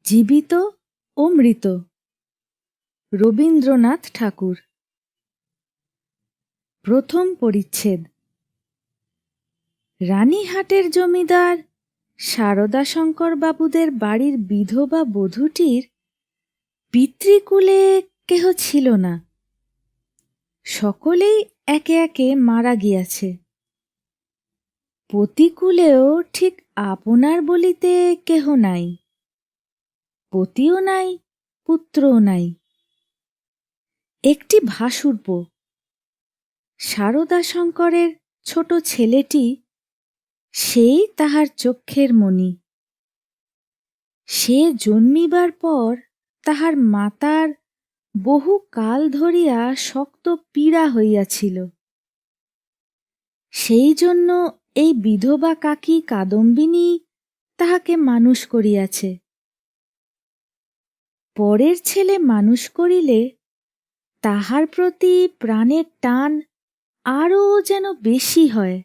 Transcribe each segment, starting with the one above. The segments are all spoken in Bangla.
জীবিত ও মৃত। রবীন্দ্রনাথ ঠাকুর। প্রথম পরিচ্ছেদ। রানীহাটের জমিদার সারদাশঙ্কর বাবুদের বাড়ির বিধবা বধূটির পিতৃকুলে কেহ ছিল না। সকলেই একে একে মারা গিয়াছে। পতিকুলেও ঠিক আপনার বলিতে কেহ নাই। পতিও নাই, পুত্রও নাই। একটি ভাশুরপো, সারদাশঙ্করের ছোট ছেলেটি, সেই তাহার চক্ষের মণি। সে জন্মিবার পর তাহার মাতার বহু কাল ধরিয়া শক্ত পীড়া হইয়াছিল। সেই জন্য এই বিধবা কাকী কাদম্বিনী তাহাকে মানুষ করিয়াছে। পরের ছেলে মানুষ করিলে তাহার প্রতি প্রাণের টান আরও যেন বেশি হয়,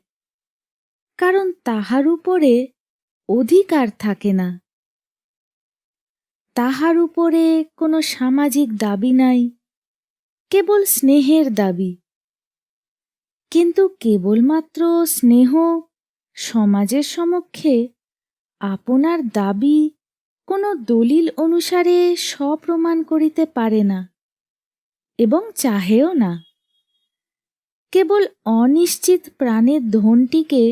কারণ তাহার উপরে অধিকার থাকে না। তাহার উপরে কোনো সামাজিক দাবি নাই, কেবল স্নেহের দাবি। কিন্তু কেবলমাত্র স্নেহ সমাজের সমক্ষে আপনার দাবি কোনো দলিল অনুসারে স্বপ্রমাণ করিতে পারে না এবং চাহেও না। কেবল অনিশ্চিত প্রাণের ধনটিকে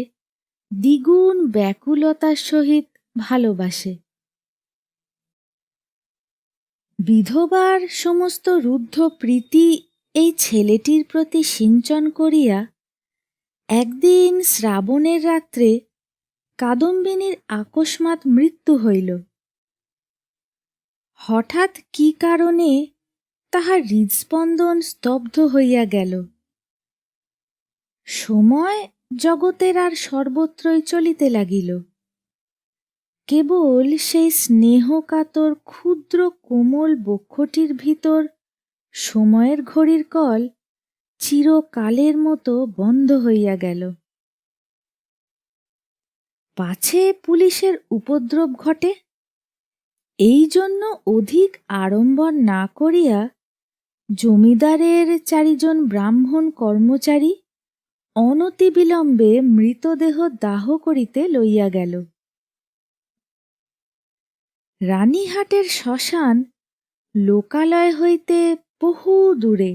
দ্বিগুণ ব্যাকুলতার সহিত ভালোবাসে। বিধবার সমস্ত রুদ্ধ প্রীতি এই ছেলেটির প্রতি সিঞ্চন করিয়া একদিন শ্রাবণের রাত্রে কাদম্বিনীর আকস্মাৎ মৃত্যু হইল। হঠাৎ কি কারণে তাহার হৃদস্পন্দন স্তব্ধ হইয়া গেল। সময় জগতের আর সর্বত্রই চলিতে লাগিল। কেবল সেই স্নেহকাতর ক্ষুদ্র কোমল বক্ষটির ভিতর সময়ের ঘড়ির কল চিরকালের মতো বন্ধ হইয়া গেল। পাছে পুলিশের উপদ্রব ঘটে, এই জন্য অধিক আড়ম্বর না করিয়া জমিদারের 4 জন ব্রাহ্মণ কর্মচারী অনতিবিলম্বে মৃতদেহ দাহ করিতে লইয়া গেল। রানীহাটের শ্মশান লোকালয় হইতে বহু দূরে।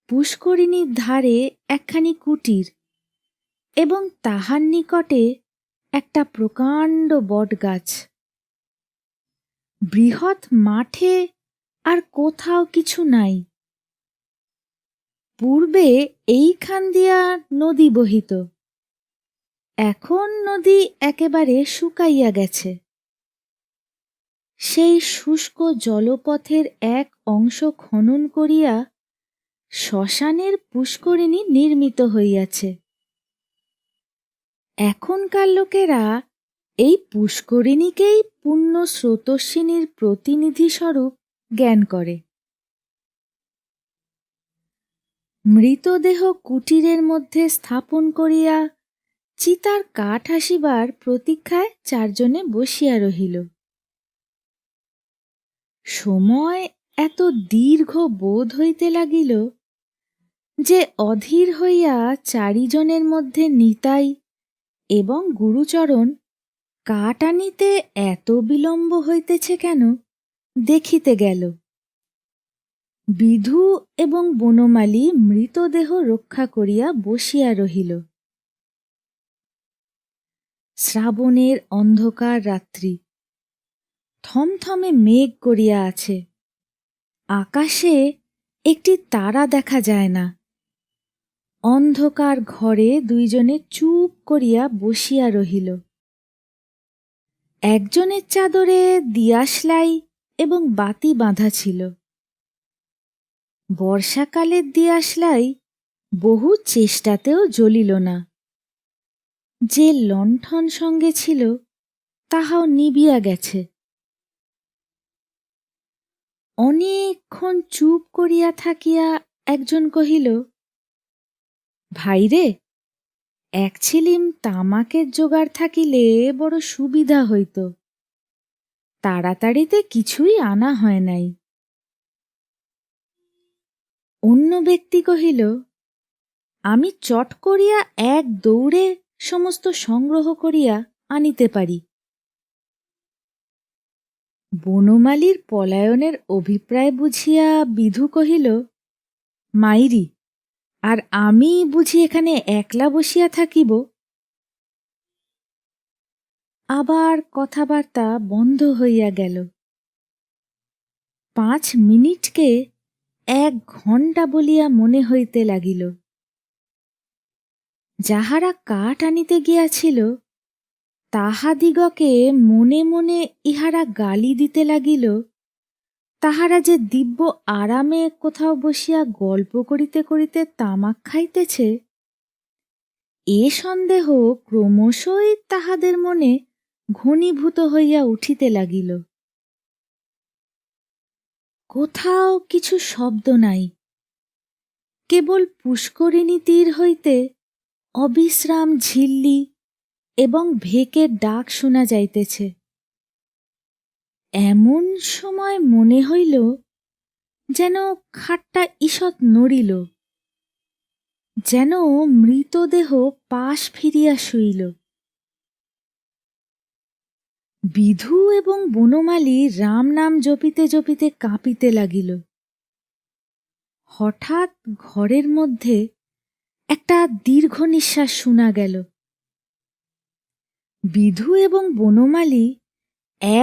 পুষ্করিণীর ধারে একখানি কুটির এবং তাহার নিকটে একটা প্রকাণ্ড বটগাছ। বৃহৎ মাঠে আর কোথাও কিছু নাই। পূর্বে এইখান দিয়া নদী বহিত, এখন নদী একেবারে শুকাইয়া গেছে। সেই শুষ্ক জলপথের এক অংশ খনন করিয়া শ্মশানের পুষ্করিণী নির্মিত হইয়াছে। এখনকার লোকেরা এই পুষ্করিণীকেই পুণ্য স্রোতস্বিনীর প্রতিনিধিস্বরূপ জ্ঞান করে। মৃতদেহ কুটিরের মধ্যে স্থাপন করিয়া চিতার কাঠ আসিবার প্রতীক্ষায় 4 জনে বসিয়া রহিল। সময় এত দীর্ঘ বোধ হইতে লাগিল যে অধীর হইয়া 4 জনের মধ্যে নিতাই এবং গুরুচরণ কাঠ আনিতে এত বিলম্ব হইতেছে কেন দেখিতে গেল। বিধু এবং বনমালী মৃতদেহ রক্ষা করিয়া বসিয়া রহিল। শ্রাবণের অন্ধকার রাত্রি, থমথমে মেঘ করিয়া আছে। আকাশে একটি তারা দেখা যায় না। অন্ধকার ঘরে 2 জনে চুপ করিয়া বসিয়া রহিল। একজনের চাদরে দিয়াশলাই এবং বাতি বাঁধা ছিল। বর্ষাকালের দিয়াশলাই বহু চেষ্টাতেও জ্বলিল না। যে লণ্ঠন সঙ্গে ছিল তাহাও নিবিয়া গেছে। অনেকক্ষণ চুপ করিয়া থাকিয়া একজন কহিল, ভাইরে, 1 ছিলিম তামাকের জোগাড় থাকিলে বড় সুবিধা হইত। তাড়াতাড়িতে কিছুই আনা হয় নাই। অন্য ব্যক্তি কহিল, আমি চট করিয়া এক দৌড়ে সমস্ত সংগ্রহ করিয়া আনিতে পারি। বনমালীর পলায়নের অভিপ্রায় বুঝিয়া বিধু কহিল, মাইরি, আর আমি বুঝি এখানে একলা বসিয়া থাকিব? আবার কথাবার্তা বন্ধ হইয়া গেল। 5 মিনিটকে 1 ঘণ্টা বলিয়া মনে হইতে লাগিল। যাহারা কাঠ আনিতে গিয়াছিল তাহাদিগকে মনে মনে ইহারা গালি দিতে লাগিল, তাহারা যে দিব্য আরামে কোথাও বসিয়া গল্প করিতে করিতে তামাক খাইতেছে, এ সন্দেহ ক্রমশই তাহাদের মনে ঘনীভূত হইয়া উঠিতে লাগিল। কোথাও কিছু শব্দ নাই, কেবল পুষ্করিণী তীর হইতে অবিশ্রাম ঝিল্লি এবং ভেকের ডাক শোনা যাইতেছে। এমন সময় মনে হইল যেন খাটটা ঈষৎ নড়িল, যেন মৃতদেহ পাশ ফিরিয়া শুইল। বিধু এবং বনমালী রাম নাম জপিতে জপিতে কাঁপিতে লাগিল। হঠাৎ ঘরের মধ্যে একটা দীর্ঘ নিঃশ্বাস শোনা গেল। বিধু এবং বনমালী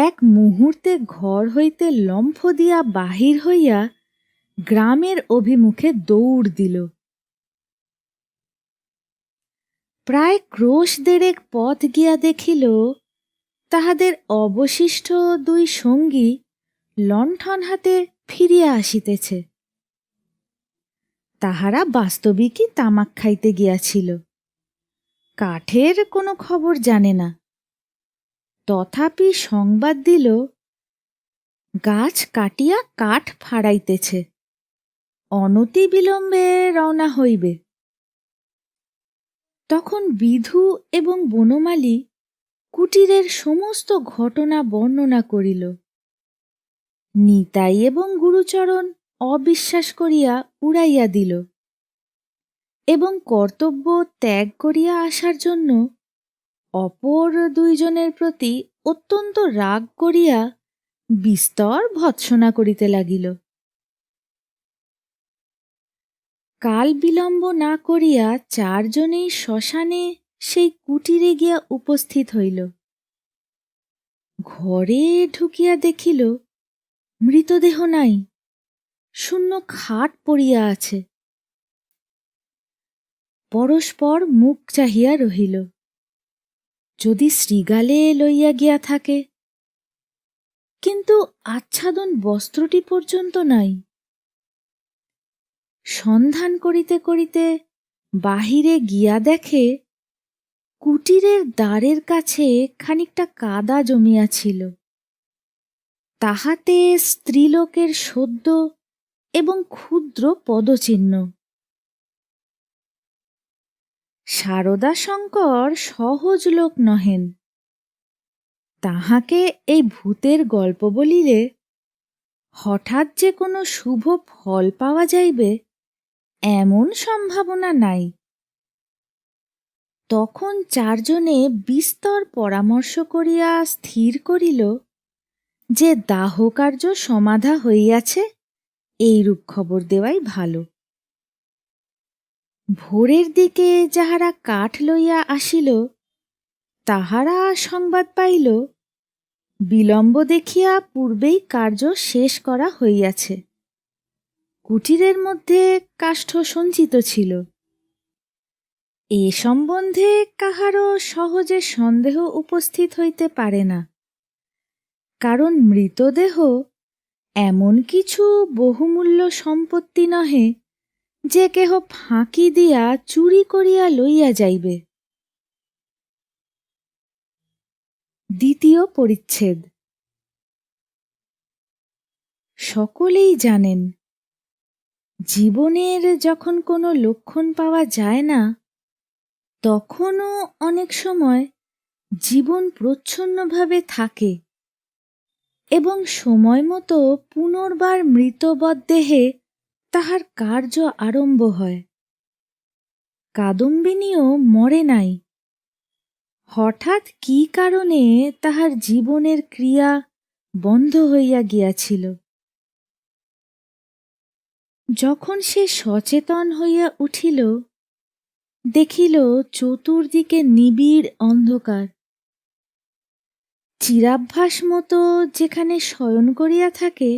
এক মুহূর্তে ঘর হইতে লম্ফ দিয়া বাহির হইয়া গ্রামের অভিমুখে দৌড় দিল। প্রায় ক্রোশ 1.5 পথ গিয়া দেখিল তাহাদের অবশিষ্ট 2 সঙ্গী লণ্ঠন হাতে ফিরিয়া আসিতেছে। তাহারা বাস্তবিকই তামাক খাইতে গিয়াছিল, কাঠের কোনো খবর জানে না। তথাপি সংবাদ দিল, গাছ কাটিয়া কাঠ ফাড়াইতেছে, অনতি বিলম্বে রওনা হইবে। তখন বিধু এবং বনমালী কুটিরের সমস্ত ঘটনা বর্ণনা করিল। নিতাই এবং গুরুচরণ অবিশ্বাস করিয়া উড়াইয়া দিল এবং কর্তব্য ত্যাগ করিয়া আসার জন্য অপর 2 জনের প্রতি অত্যন্ত রাগ করিয়া বিস্তর ভৎসনা করিতে লাগিল। কাল বিলম্ব না করিয়া 4 জনেই শ্মশানে সেই কুটিরে গিয়া উপস্থিত হইল। ঘরে ঢুকিয়া দেখিল মৃতদেহ নাই, শূন্য খাট পড়িয়া আছে। পরস্পর মুখ চাহিয়া রহিল, যদি শৃগালে লইয়া গিয়া থাকে। কিন্তু আচ্ছাদন বস্ত্রটি পর্যন্ত নাই। সন্ধান করিতে করিতে বাহিরে গিয়া দেখে কুটিরের দ্বারের কাছে খানিকটা কাদা জমিয়াছিল, তাহাতে স্ত্রীলোকের সদ্য এবং ক্ষুদ্র পদচিহ্ন। শারদাশঙ্কর সহজ লোক নহেন। তাহাকে এই ভূতের গল্প বলিলে হঠাৎ যে কোনো শুভ ফল পাওয়া যাইবে এমন সম্ভাবনা নাই। তখন 4 জনে বিস্তর পরামর্শ করিয়া স্থির করিল যে দাহকার্য সমাধা হইয়াছে, এইরূপ খবর দেওয়াই ভালো। ভোরের দিকে যাহারা কাঠ লইয়া আসিল তাহারা সংবাদ পাইল বিলম্ব দেখিয়া পূর্বেই কার্য শেষ করা হইয়াছে। কুটিরের মধ্যে কাষ্ঠ সঞ্চিত ছিল। এ সম্বন্ধে কাহারও সহজে সন্দেহ উপস্থিত হইতে পারে না, কারণ মৃতদেহ এমন কিছু বহুমূল্য সম্পত্তি নহে যে কেহ ফাঁকি দিয়া চুরি করিয়া লইয়া যাইবে। দ্বিতীয় পরিচ্ছেদ। সকলেই জানেন, জীবনের যখন কোনো লক্ষণ পাওয়া যায় না, তখনও অনেক সময় জীবন প্রচ্ছন্নভাবে থাকে। এবং সময় মতো পুনর্বার মৃতবৎদেহে তাহার কার্য আরম্ভ হয়। কাদম্বিনীও মরে নাই। হঠাৎ কি কারণে তাহার জীবনের ক্রিয়া বন্ধ হইয়া গিয়াছিল। যখন সে সচেতন হইয়া উঠিল, দেখিল চতুর্দিকে নিবিড় অন্ধকার। চিরাভ্যাস মতো যেখানে শয়ন করিয়া থাকে,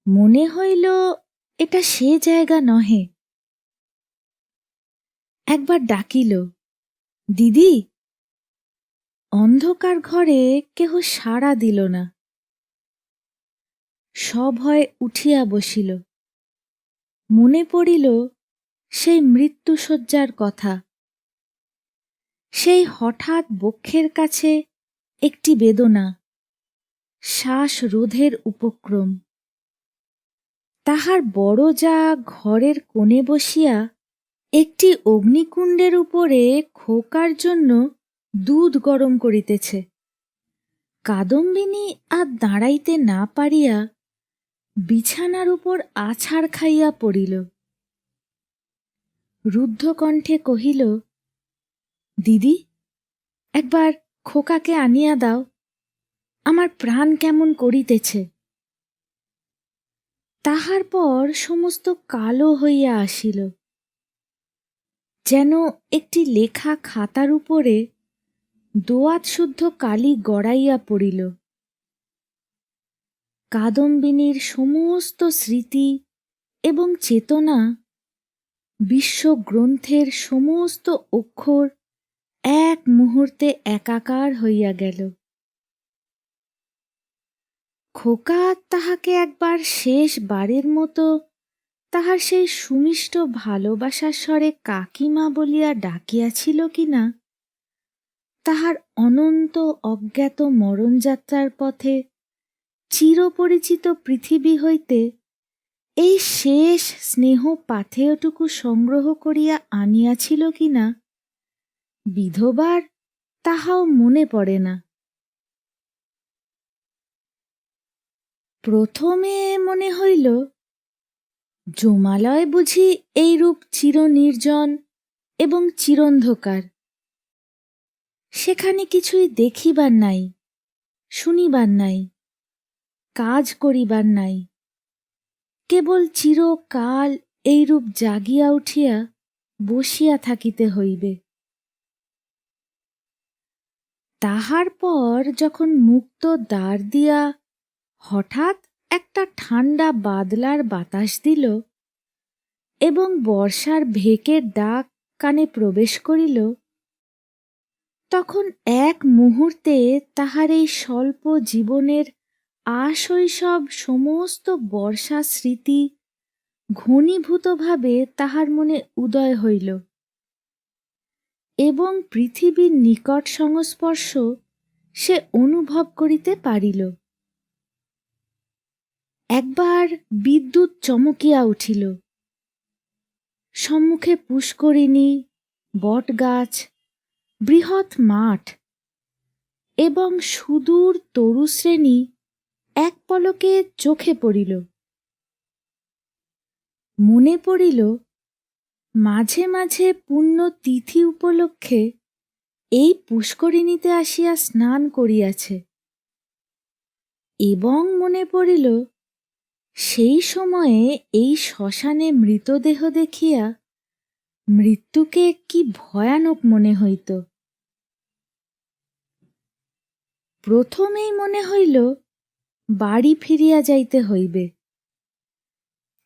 মনে হইল এটা সে জায়গা নহে। একবার ডাকিল, দিদি। অন্ধকার ঘরে কেহ সাড়া দিল না। সভয়ে উঠিয়া বসিল। মনে পড়িল সেই মৃত্যুশয্যার কথা। সেই হঠাৎ বক্ষের কাছে একটি বেদনা, শ্বাসরোধের উপক্রম। তাহার বড় যা ঘরের কোণে বসিয়া একটি অগ্নিকুণ্ডের উপরে খোকার জন্য দুধ গরম করিতেছে। কাদম্বিনী আর দাঁড়াইতে না পারিয়া বিছানার উপর আছাড় খাইয়া পড়িল। রুদ্ধ কণ্ঠে কহিল, দিদি, একবার খোকাকে আনিয়া দাও, আমার প্রাণ কেমন করিতেছে। তাহার পর সমস্ত কালো হইয়া আসিল, যেন একটি লেখা খাতার উপরে দোয়াত শুদ্ধ কালি গড়াইয়া পড়িল। কাদম্বিনীর সমস্ত স্মৃতি এবং চেতনা, বিশ্বগ্রন্থের সমস্ত অক্ষর এক মুহূর্তে একাকার হইয়া গেল। খোকা তাহাকে একবার শেষ বারের মতো তাহার সেই সুমিষ্ট ভালোবাসার স্বরে কাকিমা বলিয়া ডাকিয়াছিল কিনা, তাহার অনন্ত অজ্ঞাত মরণযাত্রার পথে চিরপরিচিত পৃথিবী হইতে এই শেষ স্নেহ পাথেয়টুকু সংগ্রহ করিয়া আনিয়াছিল কিনা, বিধবার তাহাও মনে পড়ে না। প্রথমে মনে হইল, যমালয় বুঝি এইরূপ চিরনির্জন এবং চিরন্ধকার। সেখানে কিছুই দেখিবার নাই, শুনিবার নাই, কাজ করিবার নাই। কেবল চিরকাল এইরূপ জাগিয়া উঠিয়া বসিয়া থাকিতে হইবে। তাহার পর যখন মুক্ত দ্বার দিয়া হঠাৎ একটা ঠান্ডা বাদলার বাতাস দিল এবং বর্ষার ভেকের ডাক কানে প্রবেশ করিল, তখন এক মুহূর্তে তাহার এই স্বল্প জীবনের আশৈশব সমস্ত বর্ষা স্মৃতি ঘনীভূতভাবে তাহার মনে উদয় হইল এবং পৃথিবীর নিকট সংস্পর্শ সে অনুভব করিতে পারিল। একবার বিদ্যুৎ চমকিয়া উঠিল। সম্মুখে পুষ্করিণী, বটগাছ, বৃহৎ মাঠ এবং সুদূর তরুশ্রেণী এক পলকে চোখে পড়িল। মনে পড়িল, মাঝে মাঝে পুণ্য তিথি উপলক্ষে এই পুষ্করিণীতে আসিয়া স্নান করিয়াছে, এবং মনে পড়িল সেই সময়ে এই শ্মশানে মৃতদেহ দেখিয়া মৃত্যুকে কি ভয়ানক মনে হইত। প্রথমেই মনে হইল বাড়ি ফিরিয়া যাইতে হইবে,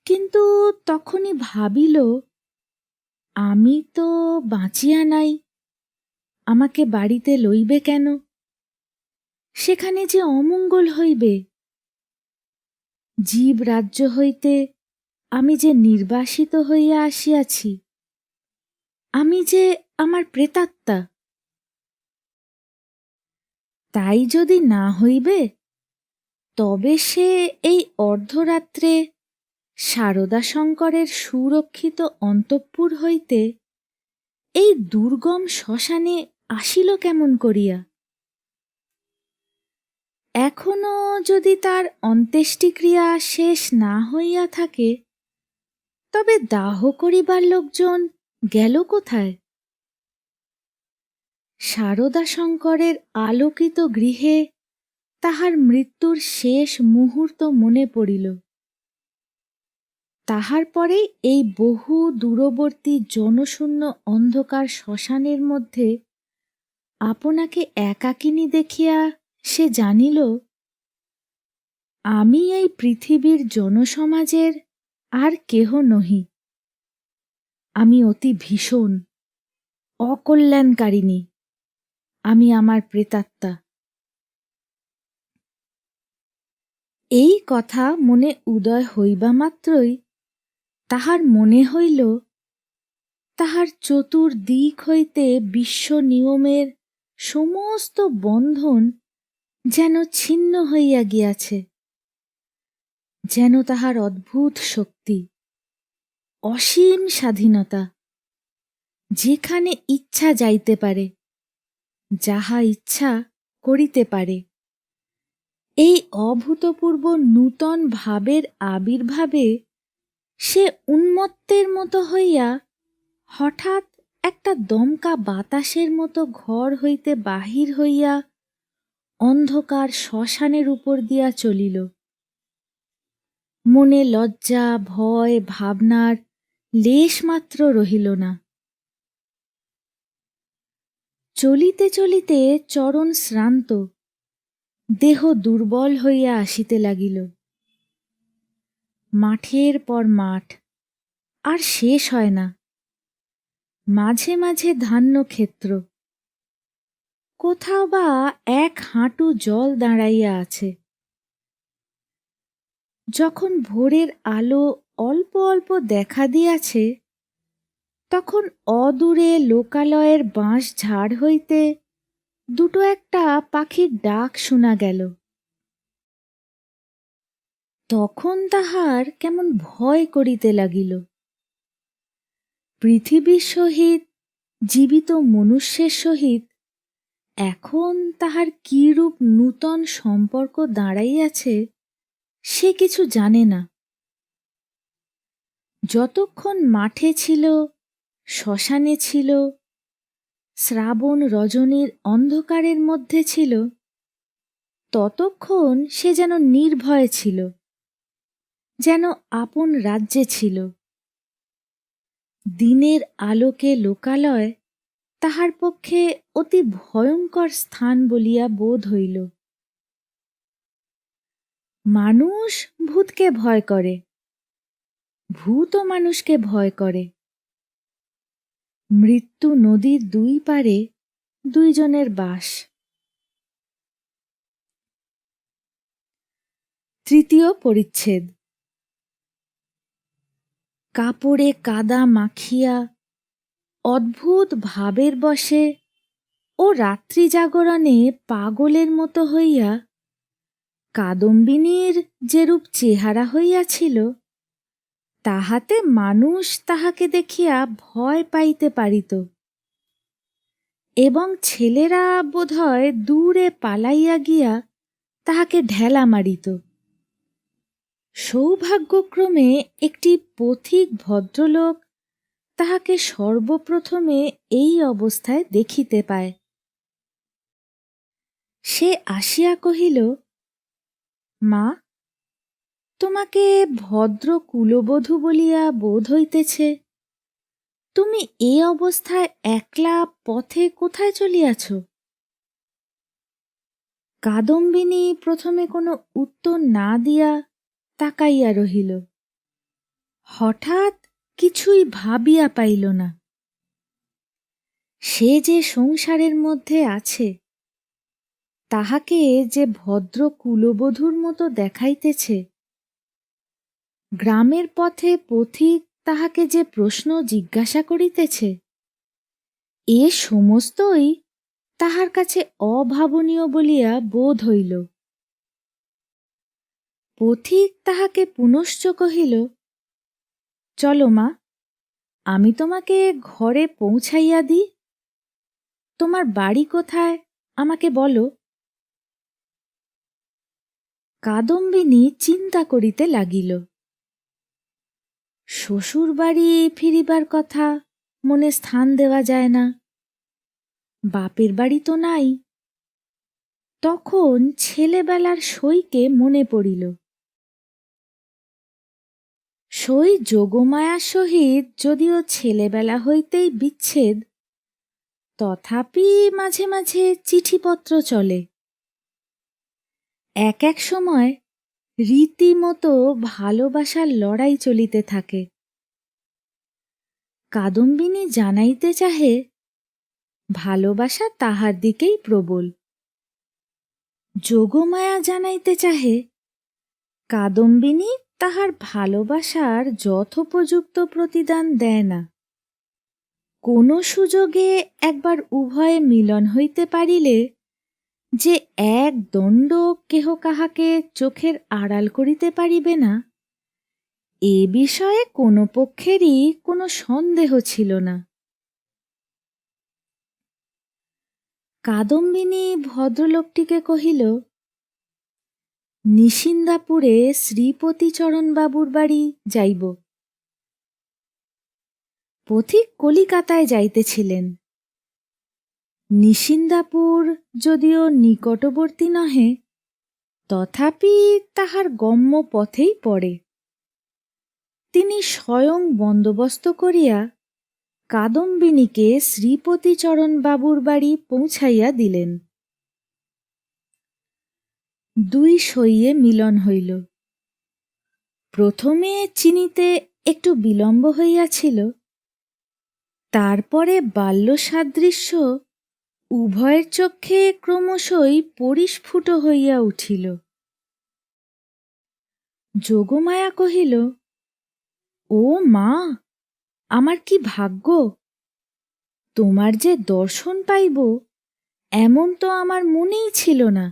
কিন্তু তখনই ভাবিল, আমি তো বাঁচিয়া নাই, আমাকে বাড়িতে লইবে কেন? সেখানে যে অমঙ্গল হইবে। জীব রাজ্য হইতে আমি যে নির্বাসিত হইয়া আসিয়াছি, আমি যে আমার প্রেতাত্মা। তাই যদি না হইবে, তবে সে এই অর্ধরাত্রে শারদাশঙ্করের সুরক্ষিত অন্তঃপুর হইতে এই দুর্গম শ্মশানে আসিল কেমন করিয়া? এক এখনো যদি তার অন্ত্যেষ্টিক্রিয়া শেষ না হইয়া থাকে, তবে দাহ করিবার লোকজন গেল কোথায়? শারদাশঙ্করের আলোকিত গৃহে তাহার মৃত্যুর শেষ মুহূর্ত মনে পড়িল। তাহার পরে এই বহু দূরবর্তী জনশূন্য অন্ধকার শ্মশানের মধ্যে আপনাকে একাকিনী দেখিয়া সে জানিল, আমি এই পৃথিবীর জনসমাজের আর কেহ নহি। আমি অতি ভীষণ, অকল্যাণকারিণী, আমি আমার প্রেতাত্মা। এই কথা মনে উদয় হইবা মাত্রই তাহার মনে হইল, তাহার চতুর্দিক হইতে বিশ্ব নিয়মের সমস্ত বন্ধন যেন ছিন্ন হইয়া গিয়াছে, যেন তাহার অদ্ভুত শক্তি, অসীম স্বাধীনতা, যেখানে ইচ্ছা যাইতে পারে, যাহা ইচ্ছা করিতে পারে। এই অভূতপূর্ব নূতন ভাবের আবির্ভাবে সে উন্মত্তের মতো হইয়া হঠাৎ একটা দমকা বাতাসের মতো ঘর হইতে বাহির হইয়া অন্ধকার শ্মশানের উপর দিয়া চলিল। মনে লজ্জা, ভয়, ভাবনার লেশমাত্র রহিল না। চলিতে চলিতে চরণ শ্রান্ত, দেহ দুর্বল হইয়া আসিতে লাগিল। মাঠের পর মাঠ, আর শেষ হয় না। মাঝে মাঝে ধান্যক্ষেত্র, কোথাও বা এক হাঁটু জল দাঁড়াইয়া আছে। যখন ভোরের আলো অল্প অল্প দেখা দিয়াছে, তখন অদূরে লোকালয়ের বাঁশ ঝাড় হইতে দুটো একটা পাখির ডাক শোনা গেল। তখন তাহার কেমন ভয় করিতে লাগিল। পৃথিবীর সহিত, জীবিত মনুষ্যের সহিত এখন তাহার কিরূপ নূতন সম্পর্ক দাঁড়াইয়াছে সে কিছু জানে না। যতক্ষণ মাঠে ছিল, শ্মশানে ছিল, শ্রাবণ রজনীর অন্ধকারের মধ্যে ছিল, ততক্ষণ সে যেন নির্ভয় ছিল, যেন আপন রাজ্যে ছিল। দিনের আলোকে লোকালয় তাহার পক্ষে অতি ভয়ঙ্কর স্থান বলিয়া বোধ হইল। মানুষ ভূতকে ভয় করে, ভূতও মানুষকে ভয় করে। মৃত্যু নদীর দুই পারে দুইজনের বাস। তৃতীয় পরিচ্ছেদ। কাপড়ে কাদা মাখিয়া অদ্ভুত ভাবের বশে ও রাত্রি জাগরণে পাগলের মতো হইয়া কাদম্বিনীর যেরূপ চেহারা হইয়াছিল, তাহাতে মানুষ তাহাকে দেখিয়া ভয় পাইতে পারিত, এবং ছেলেরা বোধহয় দূরে পালাইয়া গিয়া তাহাকে ঢেলা মারিত। সৌভাগ্যক্রমে একটি পথিক ভদ্রলোক তাহাকে সর্বপ্রথমে এই অবস্থায় দেখিতে পায়। সে আসিয়া কহিল, মা, তোমাকে ভদ্র কুলবধূ বলিয়া বোধ হইতেছে। তুমি এ অবস্থায় একলা পথে কোথায় চলিয়াছ? কাদম্বিনী প্রথমে কোনো উত্তর না দিয়া তাকাইয়া রহিল। হঠাৎ কিছুই ভাবিয়া পাইল না। সে যে সংসারের মধ্যে আছে, তাহাকে যে ভদ্র কুলবধূর মতো দেখাইতেছে, গ্রামের পথে পথিক তাহাকে যে প্রশ্ন জিজ্ঞাসা করিতেছে, এ সমস্তই তাহার কাছে অভাবনীয় বলিয়া বোধ হইল। পথিক তাহাকে পুনশ্চ কহিল, চলো মা, আমি তোমাকে ঘরে পৌঁছাইয়া দিই। তোমার বাড়ি কোথায় আমাকে বলো। কাদম্বিনী চিন্তা করিতে লাগিল। শ্বশুর বাড়ি ফিরিবার কথা মনে স্থান দেওয়া যায় না, বাপের বাড়ি তো নাই। তখন ছেলেবেলার সইকে মনে পড়িল। সই যোগমায়ার সহিত যদিও ছেলেবেলা হইতেই বিচ্ছেদ, তথাপি মাঝে মাঝে চিঠিপত্র চলে। এক এক সময় রীতিমতো ভালোবাসার লড়াই চলিতে থাকে। কাদম্বিনী জানাইতে চাহে ভালোবাসা তাহার দিকেই প্রবল। যোগমায়া জানাইতে চাহে কাদম্বিনী তাহার ভালোবাসার যথোপযুক্ত প্রতিদান দেয় না। কোন সুযোগে একবার উভয়ে মিলন হইতে পারিলে যে এক দণ্ড কেহ কাহাকে চোখের আড়াল করিতে পারিবে না, এ বিষয়ে কোনো পক্ষেরই কোনো সন্দেহ ছিল না। কাদম্বিনী ভদ্রলোকটিকে কহিল, নিশিন্দাপুরে শ্রীপতিচরণবাবুর বাড়ি যাইব। পথিক কলিকাতায় যাইতেছিলেন। নিশিন্দাপুর যদিও নিকটবর্তী নহে, তথাপি তাহার গম্য পথেই পড়ে। তিনি স্বয়ং বন্দোবস্ত করিয়া কাদম্বিনীকে শ্রীপতিচরণবাবুর বাড়ি পৌঁছাইয়া দিলেন। দুই সইয়ে মিলন হইল। প্রথমে চিনিতে একটু বিলম্ব হইয়াছিল, তারপরে বাল্যসাদৃশ্য উভয়ের চক্ষে ক্রমশই পরিস্ফুট হইয়া উঠিল। যোগমায়া কহিল, ও মা, আমার কি ভাগ্য! তোমার যে দর্শন পাইব এমন তো আমার মনেই ছিল না।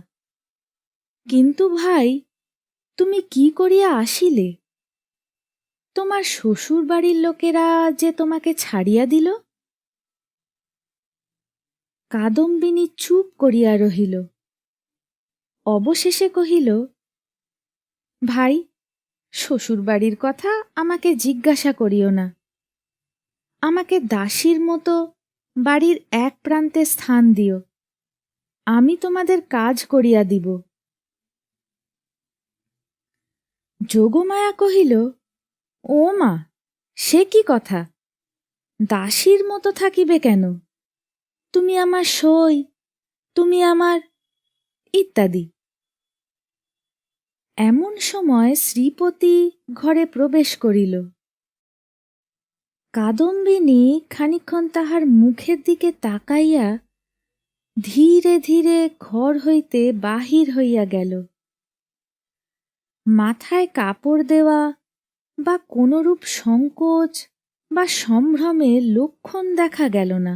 কিন্তু ভাই, তুমি কি করিয়া আসিলে? তোমার শ্বশুর বাড়ির লোকেরা যে তোমাকে ছাড়িয়া দিল। কাদম্বিনী চুপ করিয়া রহিল। অবশেষে কহিল, ভাই, শ্বশুর বাড়ির কথা আমাকে জিজ্ঞাসা করিও না। আমাকে দাসীর মতো বাড়ির এক প্রান্তে স্থান দিও, আমি তোমাদের কাজ করিয়া দিব। যোগমায়া কহিল, ও মা, সে কি কথা! দাসীর মতো থাকিবে কেন? তুমি আমার সই, তুমি আমার ইত্যাদি। এমন সময় শ্রীপতি ঘরে প্রবেশ করিল। কাদম্বিনী খানিকক্ষণ তাহার মুখের দিকে তাকাইয়া ধীরে ধীরে ঘর হইতে বাহির হইয়া গেল। মাথায় কাপড় দেওয়া বা কোনরূপ সংকোচ বা সম্ভ্রমের লক্ষণ দেখা গেল না।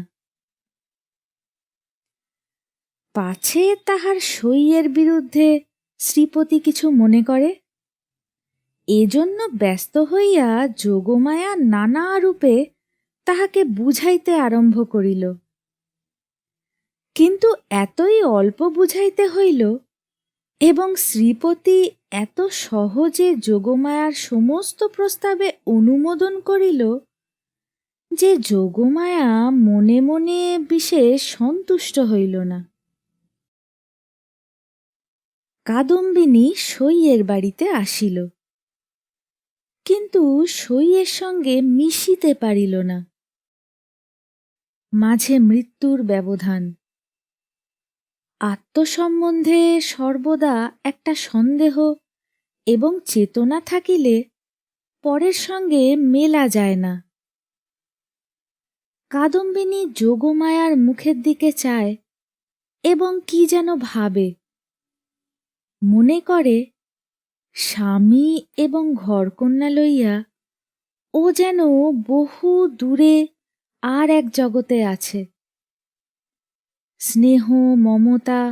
পাছে তাহার সইয়ের বিরুদ্ধে শ্রীপতি কিছু মনে করে, এজন্য ব্যস্ত হইয়া যোগমায়া নানা রূপে তাহাকে বুঝাইতে আরম্ভ করিল। কিন্তু এতই অল্প বুঝাইতে হইল এবং শ্রীপতি এত সহজে যোগমায়ার সমস্ত প্রস্তাবে অনুমোদন করিল যে যোগমায়া মনে মনে বিশেষ সন্তুষ্ট হইল না। কাদম্বিনী সইয়ের বাড়িতে আসিল, কিন্তু সইয়ের সঙ্গে মিশিতে পারিল না। মাঝে মৃত্যুর ব্যবধান। আত্মসম্বন্ধে সর্বদা একটা সন্দেহ এবং চেতনা থাকিলে পরের সঙ্গে মেলা যায় না। কাদম্বিনী যোগমায়ার মুখের দিকে চায় এবং কি যেন ভাবে। মনে করে স্বামী এবং ঘরকন্যা লইয়া ও যেন বহু দূরে আর এক জগতে আছে। স্নেহ, মমতা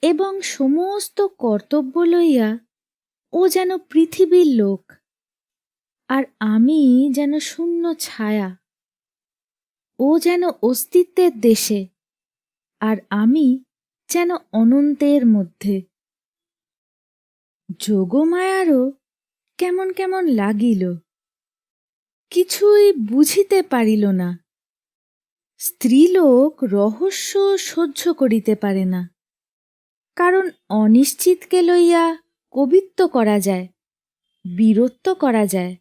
এবং সমস্ত কর্তব্য লইয়া ও যেন পৃথিবীর লোক, আর আমি যেন শূন্য ছায়া। ও যেন অস্তিত্বের দেশে, আর আমি যেন অনন্তের মধ্যে। যোগমায়ারও কেমন কেমন লাগিল, কিছুই বুঝিতে পারিল না। স্ত্রীলোক রহস্য সহ্য করিতে পারে না, কারণ অনিশ্চিতকে লইয়া কবিত্ব করা যায়, বীরত্ব করা যায়,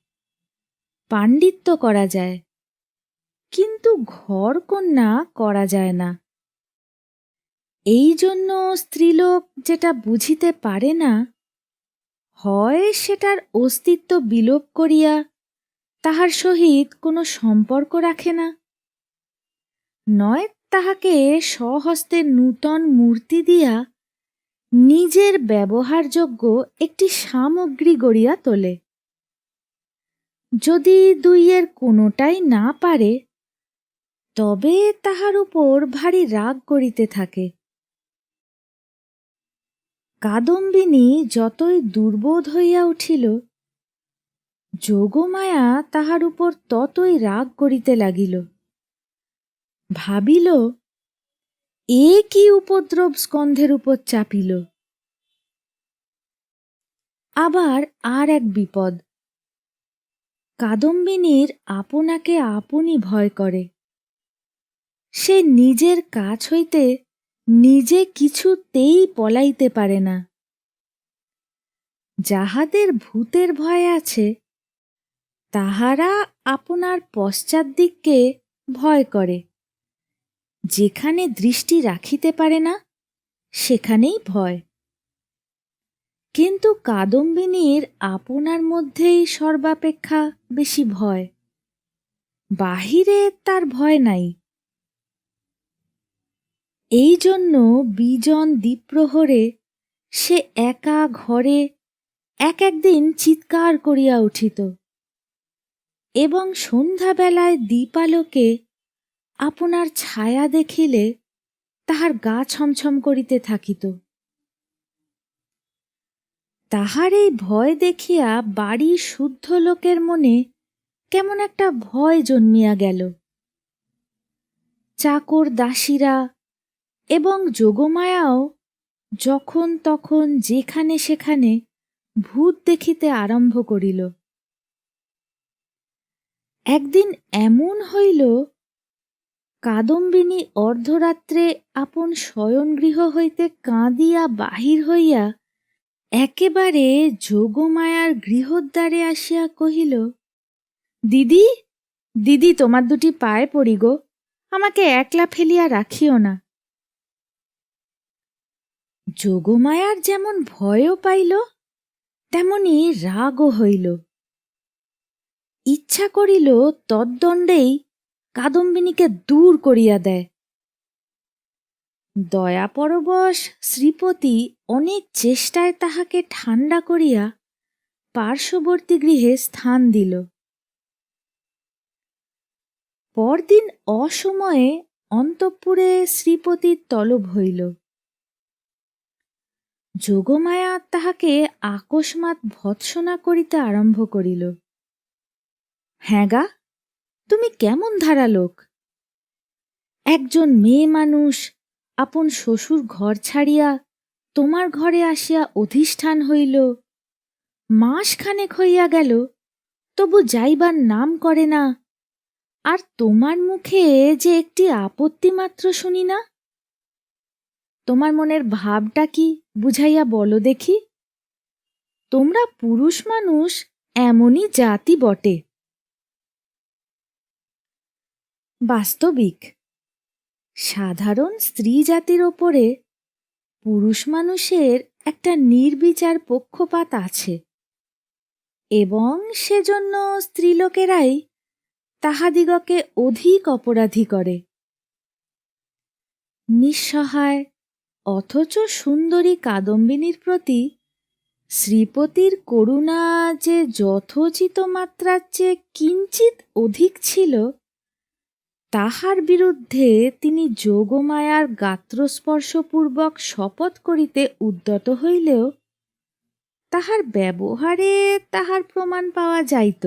পাণ্ডিত্য করা যায়, কিন্তু ঘরকন্যা করা যায় না। এই জন্য স্ত্রীলোক যেটা বুঝিতে পারে না, হয় সেটার অস্তিত্ব বিলোপ করিয়া তাহার সহিত কোনো সম্পর্ক রাখে না, নয় তাহাকে স্বহস্তে নূতন মূর্তি দিয়া নিজের ব্যবহারযোগ্য একটি সামগ্রী গড়িয়া তোলে। যদি দুইয়ের কোনোটাই না পারে, তবে তাহার উপর ভারী রাগ করিতে থাকে। কাদম্বিনী যতই দুর্বোধ হইয়া উঠিল, যোগমায়া তাহার উপর ততই রাগ করিতে লাগিল। ভাবিল, এ কি উপদ্রব স্কন্ধের উপর চাপিল। আবার আর এক বিপদ, কাদম্বিনীর আপনাকে আপনি ভয় করে। সে নিজের কাছ হইতে নিজে কিছুতেই পলাইতে পারে না। যাহাদের ভূতের ভয় আছে, তাহারা আপনার পশ্চাৎ দিককে ভয় করে। যেখানে দৃষ্টি রাখিতে পারে না, সেখানেই ভয়। কিন্তু কাদম্বিনীর আপনার মধ্যেই সর্বাপেক্ষা বেশি ভয়, বাহিরে তার ভয় নাই। এই জন্য বিজন দ্বিপ্রহরে সে একা ঘরে এক একদিন চিৎকার করিয়া উঠিত, এবং সন্ধ্যাবেলায় দীপালোকে আপনার ছায়া দেখিলে তাহার গা ছমছম করিতে থাকিত। তাহার এই ভয় দেখিয়া বাড়ি শুদ্ধ লোকের মনে কেমন একটা ভয় জন্মিয়া গেল। চাকর দাসীরা এবং যোগমায়াও যখন তখন যেখানে সেখানে ভূত দেখিতে আরম্ভ করিল। একদিন এমন হইল, কাদম্বিনী অর্ধরাত্রে আপন শয়নগৃহ হইতে কাঁদিয়া বাহির হইয়া একেবারে যোগমায়ার গৃহদ্বারে আসিয়া কহিল, দিদি, দিদি, তোমার দুটি পায়ে পড়ি গো, আমাকে একলা ফেলিয়া রাখিও না। যোগমায়ার যেমন ভয়ও পাইল, তেমনি রাগও হইল। ইচ্ছা করিল তদ্দণ্ডেই কাদম্বিনীকে দূর করিয়া দেয়। দয়াপরবশ শ্রীপতি অনেক চেষ্টায় তাহাকে ঠান্ডা করিয়া পার্শ্ববর্তী গৃহে স্থান দিল। পরদিন অসময়ে অন্তঃপুরে শ্রীপতির তলব হইল। যোগমায়া তাহাকে আকস্মাৎ ভৎসনা করিতে আরম্ভ করিল। হ্যাঁ গা, তুমি কেমন ধারা লোক! একজন মেয়ে মানুষ আপন শ্বশুর ঘর ছাড়িয়া তোমার ঘরে আসিয়া অধিষ্ঠান হইল, মাসখানেক হইয়া গেল, তবু যাইবার নাম করে না, আর তোমার মুখে যে একটি আপত্তি মাত্র শুনি না। তোমার মনের ভাবটা কি বুঝাইয়া বলো দেখি। তোমরা পুরুষ মানুষ এমনই জাতি বটে। বাস্তবিক সাধারণ স্ত্রী জাতির ওপরে পুরুষ মানুষের একটা নির্বিচার পক্ষপাত আছে, এবং সেজন্য স্ত্রীলোকেরাই তাহাদিগকে অধিক অপরাধী করে। নিঃসহায় অথচ সুন্দরী কাদম্বিনীর প্রতি শ্রীপতির করুণা যে যথোচিত মাত্রার চেয়ে কিঞ্চিত অধিক ছিল, তাহার বিরুদ্ধে তিনি যোগমায়ার গাত্রস্পর্শপূর্বক শপথ করিতে উদ্যত হইলেও তাহার ব্যবহারে তাহার প্রমাণ পাওয়া যাইত।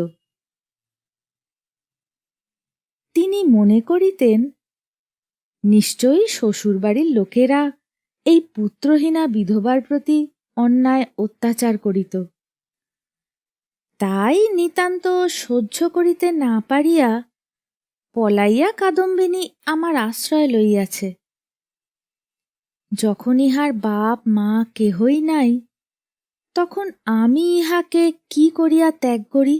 তিনি মনে করিতেন, নিশ্চয়ই শ্বশুরবাড়ির লোকেরা এই পুত্রহীনা বিধবার প্রতি অন্যায় অত্যাচার করিত। তাই নিতান্ত সহ্য করিতে না পারিয়া পলাইয়া কাদম্বিনী আমার আশ্রয় লইয়াছে। যখন ইহার বাপ মা কেহই নাই, তখন আমি ইহাকে কি করিয়া ত্যাগ করি?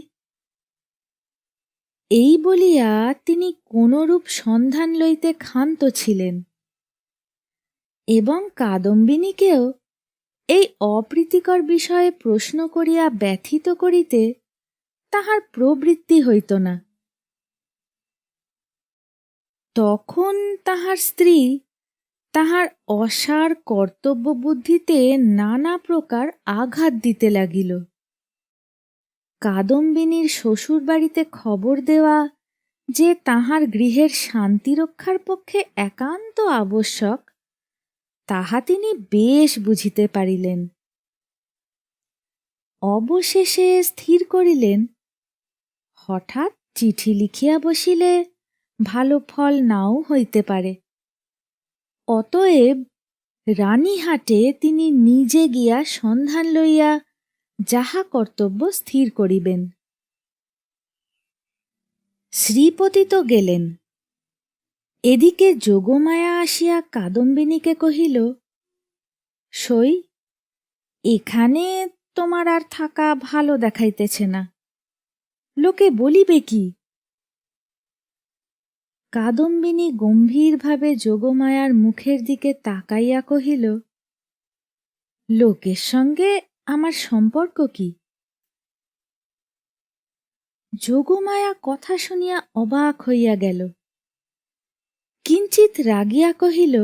এই বলিয়া তিনি কোনরূপ সন্ধান লইতে ক্ষান্ত ছিলেন এবং কাদম্বিনীকেও এই অপ্রীতিকর বিষয়ে প্রশ্ন করিয়া ব্যথিত করিতে তাহার প্রবৃত্তি হইত না। তখন তাহার স্ত্রী তাহার অসার কর্তব্য বুদ্ধিতে নানা প্রকার আঘাত দিতে লাগিল। কাদম্বিনীর শ্বশুর বাড়িতে খবর দেওয়া যে তাহার গৃহের শান্তি রক্ষার পক্ষে একান্ত আবশ্যক, তাহা তিনি বেশ বুঝিতে পারিলেন। অবশেষে স্থির করিলেন, হঠাৎ চিঠি লিখিয়া বসিলে ভালো ফল নাও হইতে পারে। অতএব রানীহাটে তিনি নিজে গিয়া সন্ধান লইয়া যাহা কর্তব্য স্থির করিবেন। শ্রীপতি তো গেলেন। এদিকে যোগমায়া আসিয়া কাদম্বিনীকে কহিল, সই, এখানে তোমার আর থাকা ভালো দেখাইতেছে না, লোকে বলিবে কি? কাদম্বিনী গম্ভীরভাবে যোগমায়ার মুখের দিকে তাকাইয়া কহিল, লোকের সঙ্গে আমার সম্পর্ক কি? যোগমায়া কথা শুনিয়া অবাক হইয়া গেল। কিঞ্চিত রাগিয়া কহিল,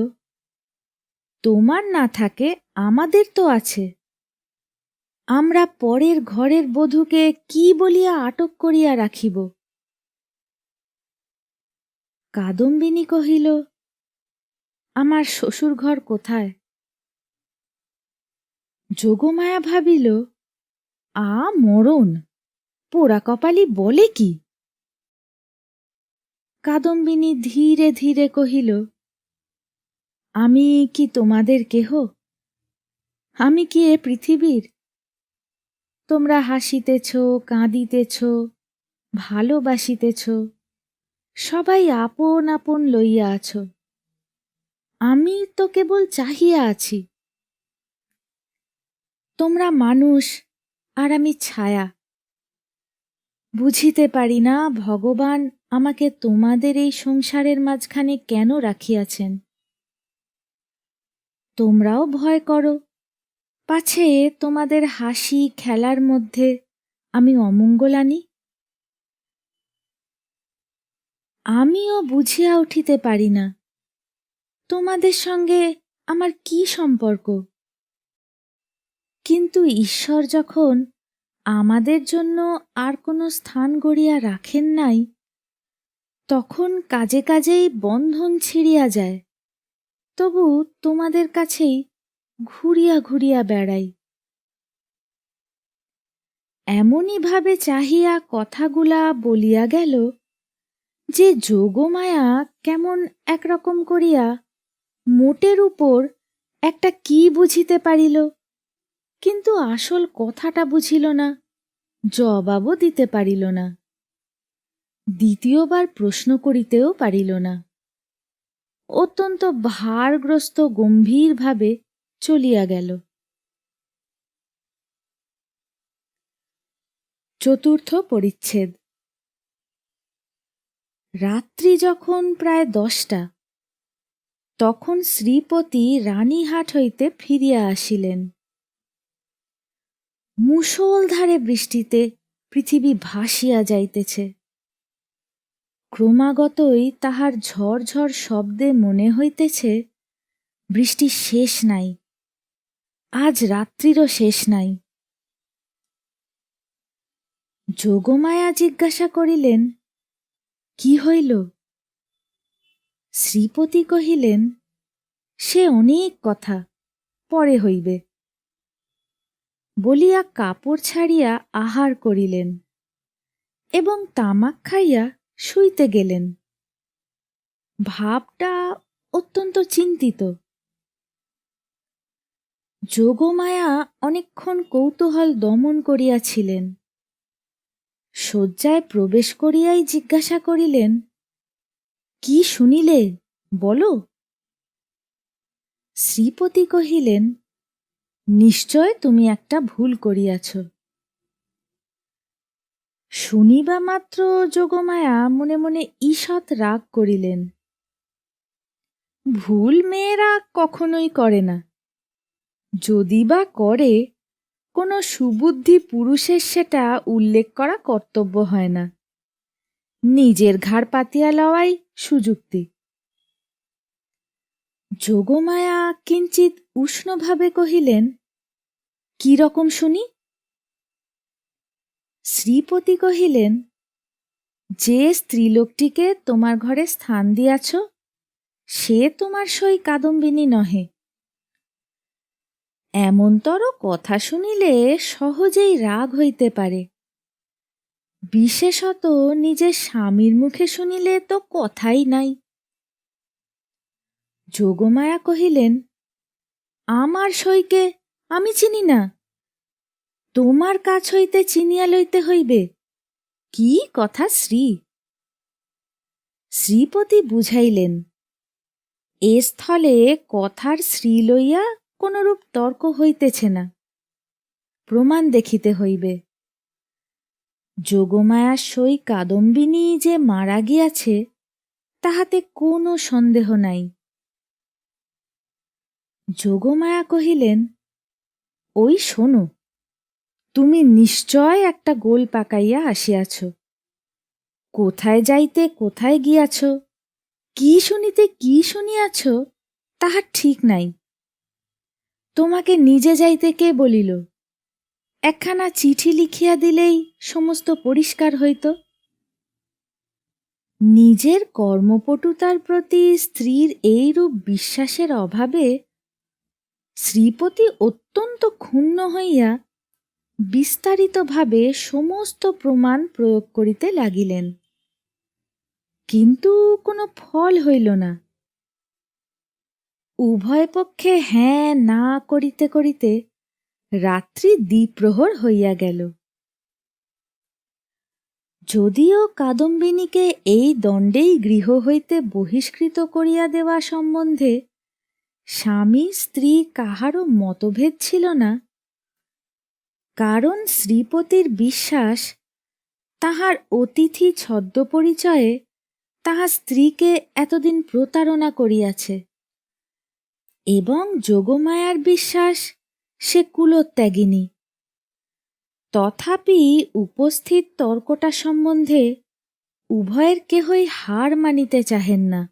তোমার না থাকে আমাদের তো আছে। আমরা পরের ঘরের বধূকে কি বলিয়া আটক করিয়া রাখিব? কাদম্বিনী কহিল, আমার শ্বশুরঘর কোথায়? যোগমায়া ভাবিল, মরণ, পোড়া কপালি বলে কি? কাদম্বিনী ধীরে ধীরে কহিল, আমি কি তোমাদের কেহ? আমি কি এ পৃথিবীর? তোমরা হাসিতেছ, কাঁদিতেছ, ভালোবাসিতেছ, সবাই আপন আপন লইয়া আছো। আমি তো কেবল চাহিয়া আছি। তোমরা মানুষ আর আমি ছায়া। বুঝিতে পারি না ভগবান আমাকে তোমাদের এই সংসারের মাঝখানে কেন রাখিয়াছেন। তোমরাও ভয় করো, পাছে তোমাদের হাসি খেলার মধ্যে আমি অমঙ্গল আনি। আমিও বুঝিয়া উঠিতে পারি না তোমাদের সঙ্গে আমার কি সম্পর্ক। কিন্তু ঈশ্বর যখন আমাদের জন্য আর কোনো স্থান গড়িয়া রাখেন নাই, তখন কাজে কাজেই বন্ধন ছিঁড়িয়া যায়। তবু তোমাদের কাছেই ঘুরিয়া ঘুরিয়া বেড়াই। এমনই ভাবে চাহিয়া কথাগুলা বলিয়া গেল যে যোগমায়া কেমন একরকম করিয়া মোটের উপর একটা কি বুঝিতে পারিল, কিন্তু আসল কথাটা বুঝিল না, জবাবও দিতে পারিল না, দ্বিতীয়বার প্রশ্ন করিতেও পারিল না। অত্যন্ত ভারগ্রস্ত গম্ভীরভাবে চলিয়া গেল। চতুর্থ পরিচ্ছেদ। রাত্রি যখন প্রায় 10টা, তখন শ্রীপতি রানীহাট হইতে ফিরিয়া আসিলেন। মুষলধারে বৃষ্টিতে পৃথিবী ভাসিয়া যাইতেছে। ক্রমাগতই তাহার ঝরঝর শব্দে মনে হইতেছে বৃষ্টি শেষ নাই, আজ রাত্রিরও শেষ নাই। যোগমায়া জিজ্ঞাসা করিলেন, কি হইল? শ্রীপতি কহিলেন, সে অনেক কথা, পরে হইবে, বলিয়া কাপড় ছাড়িয়া আহার করিলেন এবং তামাক খাইয়া শুইতে গেলেন। ভাবটা অত্যন্ত চিন্তিত। যোগমায়া অনেকক্ষণ কৌতূহল দমন করিয়াছিলেন। শয্যায় প্রবেশ করিয়াই জিজ্ঞাসা করিলেন, কি শুনিলে বলো। শ্রীপতি কহিলেন, নিশ্চয় তুমি একটা ভুল করিয়াছ। শুনিবা মাত্র যোগমায়া মনে মনে ঈষৎ রাগ করিলেন। ভুল মেয়েরা কখনোই করে না, যদি বা করে কোনো সুবুদ্ধি পুরুষের সেটা উল্লেখ করা কর্তব্য হয় না, নিজের ঘাড় পাতিয়া লওয়াই সুযুক্তি। যোগমায়া কিঞ্চিৎ উষ্ণভাবে কহিলেন, কি রকম শুনি। শ্রীপতি কহিলেন, যে স্ত্রীলোকটিকে তোমার ঘরে স্থান দিয়াছ সে তোমার সই কাদম্বিনী নহে। এমনতর কথা শুনিলে সহজেই রাগ হইতে পারে, বিশেষত নিজের স্বামীর মুখে শুনিলে তো কথাই নাই। যোগমায়া কহিলেন, আমার সইকে আমি চিনি না, তোমার কাছ হইতে চিনিয়া লইতে হইবে, কি কথা শ্রী। শ্রীপতি বুঝাইলেন, এ স্থলে কথার শ্রী লইয়া কোনরূপ তর্ক হইতেছে না, প্রমাণ দেখিতে হইবে। যোগমায়ার সই কাদম্বিনী যে মারা গিয়াছে তাহাতে কোনো সন্দেহ নাই। যোগমায়া কহিলেন, ওই শোনো, তুমি নিশ্চয় একটা গোল পাকাইয়া আসিয়াছ, কোথায় যাইতে কোথায় গিয়াছ, কি শুনিতে কি শুনিয়াছ তাহার ঠিক নাই। তোমাকে নিজে যাইতে কে বলিল? একখানা চিঠি লিখিয়া দিলেই সমস্ত পরিষ্কার হইত। নিজের কর্মপটুতার প্রতি স্ত্রীর এইরূপ বিশ্বাসের অভাবে শ্রীপতি অত্যন্ত ক্ষুণ্ণ হইয়া বিস্তারিতভাবে সমস্ত প্রমাণ প্রয়োগ করিতে লাগিলেন, কিন্তু কোনো ফল হইল না। উভয় পক্ষে হ্যাঁ না করিতে করিতে রাত্রি দ্বিপ্রহর হইয়া গেল। যদিও কাদম্বিনীকে এই দণ্ডেই গৃহ হইতে বহিষ্কৃত করিয়া দেওয়া সম্বন্ধে স্বামী স্ত্রী কাহারও মতভেদ ছিল না, কারণ শ্রীপতির বিশ্বাস তাহার অতিথি ছদ্মপরিচয়ে তাহার স্ত্রীকে এতদিন প্রতারণা করিয়াছে, এবং যোগমায়ার বিশ্বাস সে কুলত্যাগিনী। তথাপি উপস্থিত তর্কটা সম্বন্ধে উভয়ের কেহই হার মানিতে চাহেন না।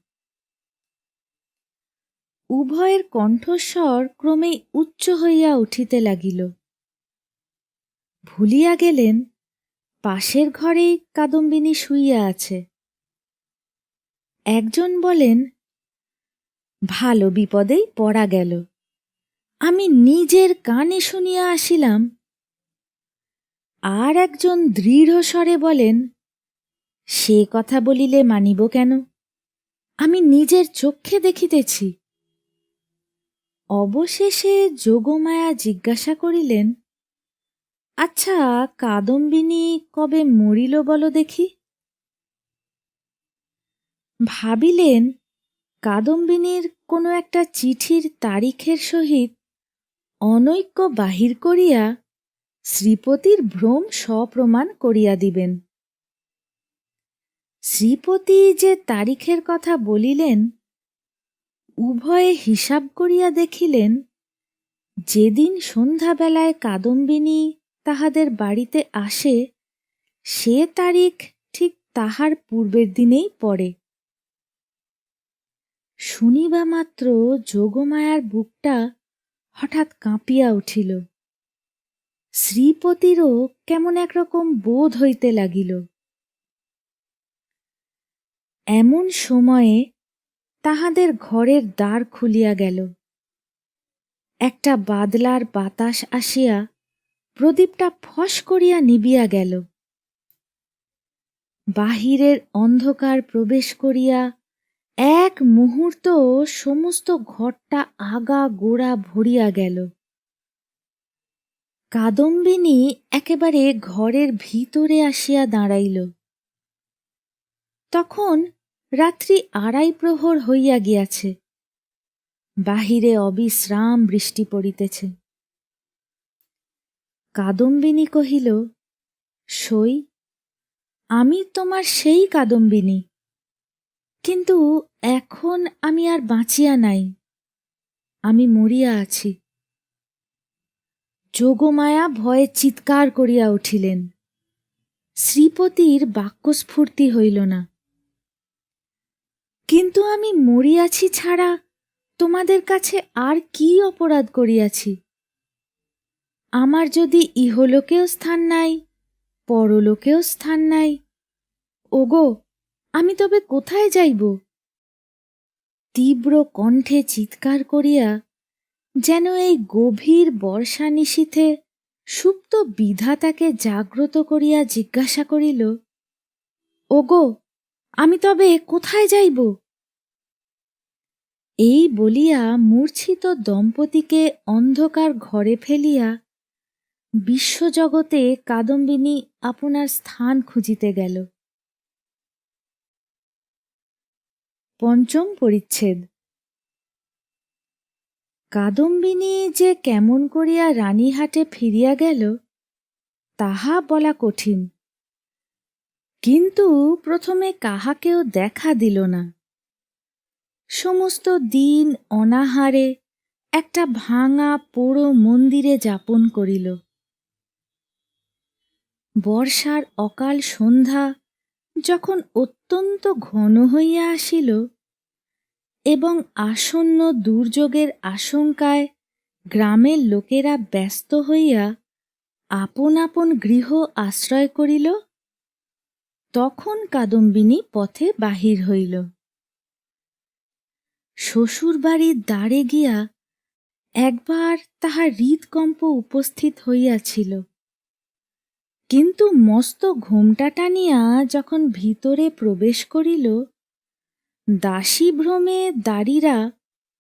উভয়ের কণ্ঠস্বর ক্রমেই উচ্চ হইয়া উঠিতে লাগিল। ভুলিয়া গেলেন পাশের ঘরেই কাদম্বিনী শুইয়া আছে। একজন বলেন, ভালো বিপদেই পড়া গেল, আমি নিজের কানে শুনিয়া আসিলাম। আর একজন দৃঢ় স্বরে বলেন, সে কথা বলিলে মানিব কেন, আমি নিজের চক্ষে দেখিতেছি। অবশেষে যোগমায়া জিজ্ঞাসা করিলেন, আচ্ছা, কাদম্বিনী কবে মরিল বলো দেখি। ভাবিলেন কাদম্বিনীর কোনো একটা চিঠির তারিখের সহিত অনৈক্য বাহির করিয়া শ্রীপতির ভ্রম সপ্রমাণ করিয়া দিবেন। শ্রীপতি যে তারিখের কথা বলিলেন, উভয়ে হিসাব করিয়া দেখিলেন যেদিন সন্ধ্যাবেলায় কাদম্বিনী তাহাদের বাড়িতে আসে সে তারিখ ঠিক তাহার পূর্বের দিনেই পড়ে। শুনিবা মাত্র যোগমায়ার বুকটা হঠাৎ কাঁপিয়া উঠিল। শ্রীপতিরও কেমন একরকম বোধ হইতে লাগিল। এমন সময়ে তাহাদের ঘরের দ্বার খুলিয়া গেল। একটা বাদলার বাতাস আসিয়া প্রদীপটা ফস করিয়া নিবিয়া গেল। বাহিরের অন্ধকার প্রবেশ করিয়া এক মুহূর্ত সমস্ত ঘরটা আগা গোড়া ভরিয়া গেল। কাদম্বিনী একেবারে ঘরের ভিতরে আসিয়া দাঁড়াইল। তখন রাত্রি ২.৫ প্রহর হইয়া গিয়াছে। বাহিরে অবিশ্রাম বৃষ্টি পড়িতেছে। কাদম্বিনী কহিল, সই, আমি তোমার সেই কাদম্বিনী, কিন্তু এখন আমি আর বাঁচিয়া নাই, আমি মরিয়া আছি। যোগমায়া ভয়ে চিৎকার করিয়া উঠিলেন। শ্রীপতির বাক্যস্ফূর্তি হইল না। কিন্তু আমি মরিয়াছি ছাড়া তোমাদের কাছে আর কি অপরাধ করিয়াছি? আমার যদি ইহলোকেও স্থান নাই, পরলোকেও স্থান নাই, ওগো, আমি তবে কোথায় যাইব? তীব্র কণ্ঠে চিৎকার করিয়া যেন এই গভীর বর্ষা নিশীথে সুপ্ত বিধাতাকে জাগ্রত করিয়া জিজ্ঞাসা করিল, ওগো, আমি তবে কোথায় যাইব? এই বলিয়া মূর্ছিত দম্পতিকে অন্ধকার ঘরে ফেলিয়া বিশ্বজগতে কাদম্বিনী আপনার স্থান খুঁজিতে গেল। পঞ্চম পরিচ্ছেদ। কাদম্বিনী যে কেমন করিয়া রানীহাটে ফিরিয়া গেল তাহা বলা কঠিন, কিন্তু প্রথমে কাহাকেও দেখা দিল না। সমস্ত দিন অনাহারে একটা ভাঙা পোড়ো মন্দিরে যাপন করিল। বর্ষার অকাল সন্ধ্যা যখন অত্যন্ত ঘন হইয়া আসিল এবং আসন্ন দুর্যোগের আশঙ্কায় গ্রামের লোকেরা ব্যস্ত হইয়া আপন আপন গৃহ আশ্রয় করিল, তখন কাদম্বিনী পথে বাহির হইল। শ্বশুরবাড়ির দ্বারে গিয়া একবার তাহার হৃদকম্প উপস্থিত হইয়াছিল, কিন্তু মস্ত ঘোমটা টানিয়া যখন ভিতরে প্রবেশ করিল, দাসীভ্রমে দারীরা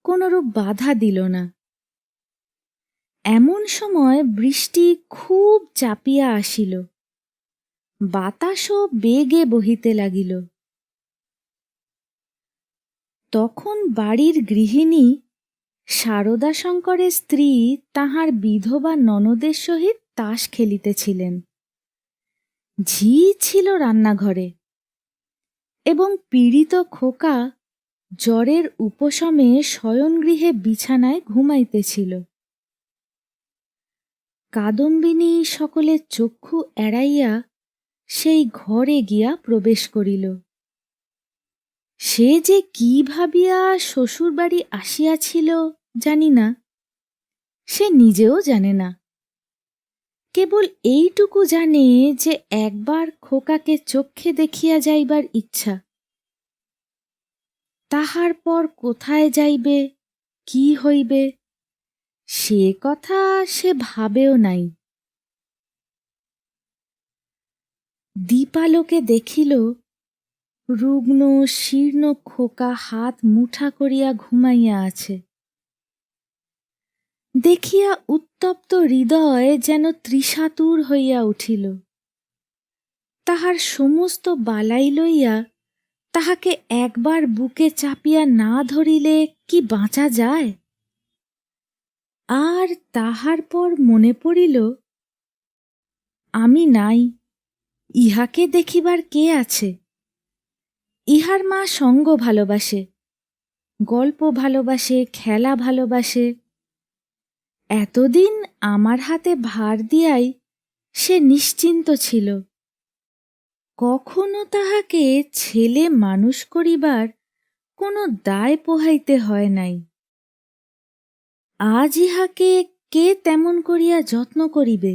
কোনরূপ বাধা দিল না। এমন সময় বৃষ্টি খুব চাপিয়া আসিল, বাতাসও বেগে বহিতে লাগিল। তখন বাড়ির গৃহিণী শারদাশঙ্করের স্ত্রী তাহার বিধবা ননদের সহিত তাস খেলিতেছিলেন। ঝি ছিল রান্নাঘরে, এবং পীড়িত খোকা জ্বরের উপশমে শয়নগৃহে বিছানায় ঘুমাইতেছিল। কাদম্বিনী সকলের চক্ষু এড়াইয়া সেই ঘরে গিয়া প্রবেশ করিল। সে যে কি ভাবিয়া শ্বশুরবাড়ি আসিয়াছিল জানি না, সে নিজেও জানে না। কেবল এইটুকু জানে যে একবার খোকাকে চক্ষে দেখিয়া যাইবার ইচ্ছা। তাহার পর কোথায় যাইবে, কি হইবে, সে কথা সে ভাবেও নাই। দীপালোকে দেখিল রুগ্ন শীর্ণ খোকা হাত মুঠা করিয়া ঘুমাইয়া আছে। দেখিয়া উত্তপ্ত হৃদয় যেন ত্রিশাতুর হইয়া উঠিল। তাহার সমস্ত বালাই লইয়া তাহাকে একবার বুকে চাপিয়া না ধরিলে কি বাঁচা যায়? আর তাহার পর মনে পড়িল, আমি নাই, ইহাকে দেখিবার কে আছে? ইহার মা সঙ্গ ভালোবাসে, গল্প ভালোবাসে, খেলা ভালোবাসে। এতদিন আমার হাতে ভার দিয়াই সে নিশ্চিন্ত ছিল। কখনো তাহাকে ছেলে মানুষ করিবার কোনো দায় পোহাইতে হয় নাই। আজ ইহাকে কে তেমন করিয়া যত্ন করিবে?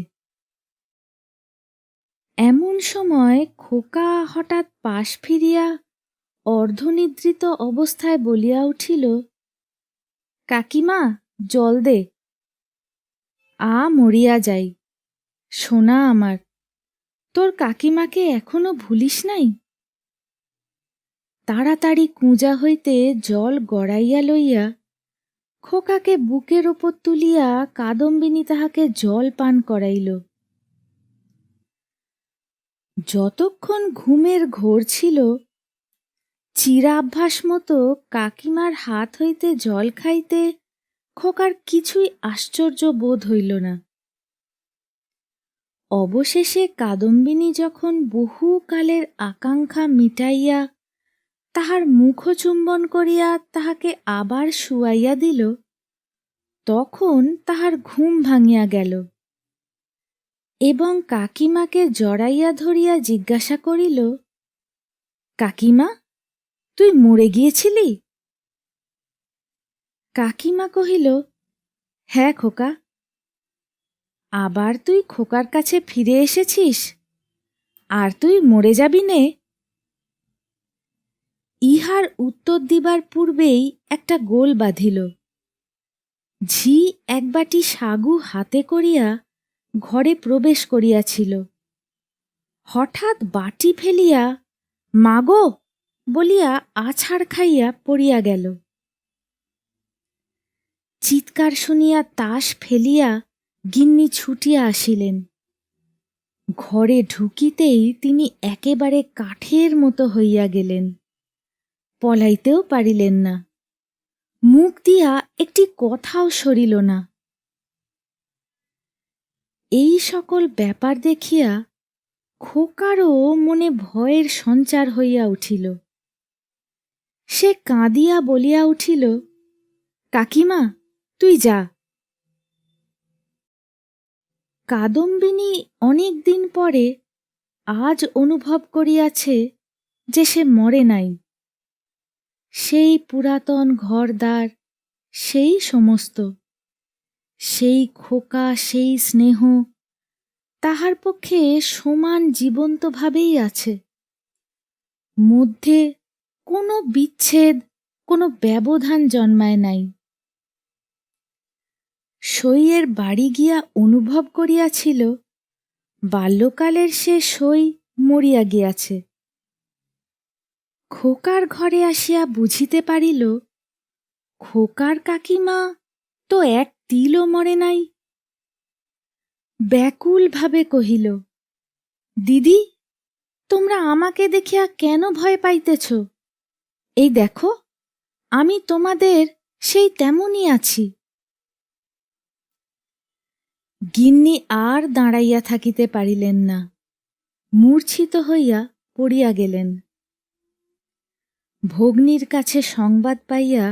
এমন সময় খোকা হঠাৎ পাশ ফিরিয়া অর্ধনিদ্রিত অবস্থায় বলিয়া উঠিল, কাকিমা, জল দে। মরিয়া যাই, সোনা আমার, তোর কাকিমাকে এখনো ভুলিস নাই? তাড়াতাড়ি কুঁজা হইতে জল গড়াইয়া লইয়া খোকাকে বুকের ওপর তুলিয়া কাদম্বিনী তাহাকে জল পান করাইল। যতক্ষণ ঘুমের ঘোর ছিল, চিরাভ্যাস মতো কাকিমার হাত হইতে জল খাইতে খোকার কিছুই আশ্চর্য বোধ হইল না। অবশেষে কাদম্বিনী যখন বহুকালের আকাঙ্ক্ষা মিটাইয়া তাহার মুখচুম্বন করিয়া তাহাকে আবার শুয়াইয়া দিল, তখন তাহার ঘুম ভাঙিয়া গেল এবং কাকিমাকে জড়াইয়া ধরিয়া জিজ্ঞাসা করিল, কাকিমা, তুই মরে গিয়েছিলি? কাকিমা কহিল, হ্যাঁ খোকা। আবার তুই খোকার কাছে ফিরে এসেছিস, আর তুই মরে যাবি নে? ইহার উত্তর দিবার পূর্বেই একটা গোল বাঁধিল। ঝি এক বাটি সাগু হাতে করিয়া ঘরে প্রবেশ করিয়াছিল। হঠাৎ বাটি ফেলিয়া মাগো বলিয়া আছাড় খাইয়া পড়িয়া গেল। চিৎকার শুনিয়া তাস ফেলিয়া গিন্নি ছুটিয়া আসিলেন। ঘরে ঢুকিতেই তিনি একেবারে কাঠের মতো হইয়া গেলেন, পলাইতেও পারিলেন না, মুখ দিয়া একটি কথাও সরিল না। এই সকল ব্যাপার দেখিয়া খোকারও মনে ভয়ের সঞ্চার হইয়া উঠিল। সে কাঁদিয়া বলিয়া উঠিল, কাকিমা, তুই যা। কাদম্বিনী অনেক দিন পরে আজ অনুভব করিয়াছে যে সে মরে নাই। সেই পুরাতন ঘরদ্বার, সেই সমস্ত, সেই খোকা, সেই স্নেহ তাহার পক্ষে সমান জীবন্তভাবেই আছে। মধ্যে কোনো বিচ্ছেদ, কোনো ব্যবধান জন্মায় নাই। সইয়ের বাড়ি গিয়া অনুভব করিয়াছিল বাল্যকালের সে সই মরিয়া গিয়াছে। খোকার ঘরে আসিয়া বুঝিতে পারিল খোকার কাকিমা তো এক তিলও মরে নাই। ব্যাকুলভাবে কহিল, দিদি, তোমরা আমাকে দেখিয়া কেন ভয় পাইতেছ? এই দেখো, আমি তোমাদের সেই তেমনই আছি। গিন্নি আর দাঁড়াইয়া থাকিতে পারিলেন না, মূর্ছিত হইয়া পড়িয়া গেলেন। ভগ্নীর কাছে সংবাদ পাইয়া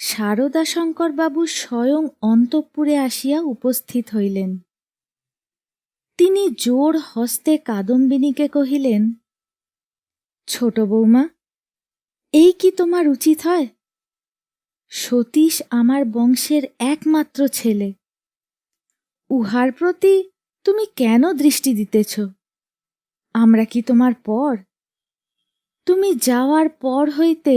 শারদাশঙ্করবাবু স্বয়ং অন্তঃপুরে আসিয়া উপস্থিত হইলেন। তিনি জোর হস্তে কাদম্বিনীকে কহিলেন, ছোট বৌমা, এই কি তোমার উচিত হয়? সতীশ আমার বংশের একমাত্র ছেলে, উহার প্রতি তুমি কেন দৃষ্টি দিতেছ? আমরা কি তোমার পর? তুমি যাওয়ার পর হইতে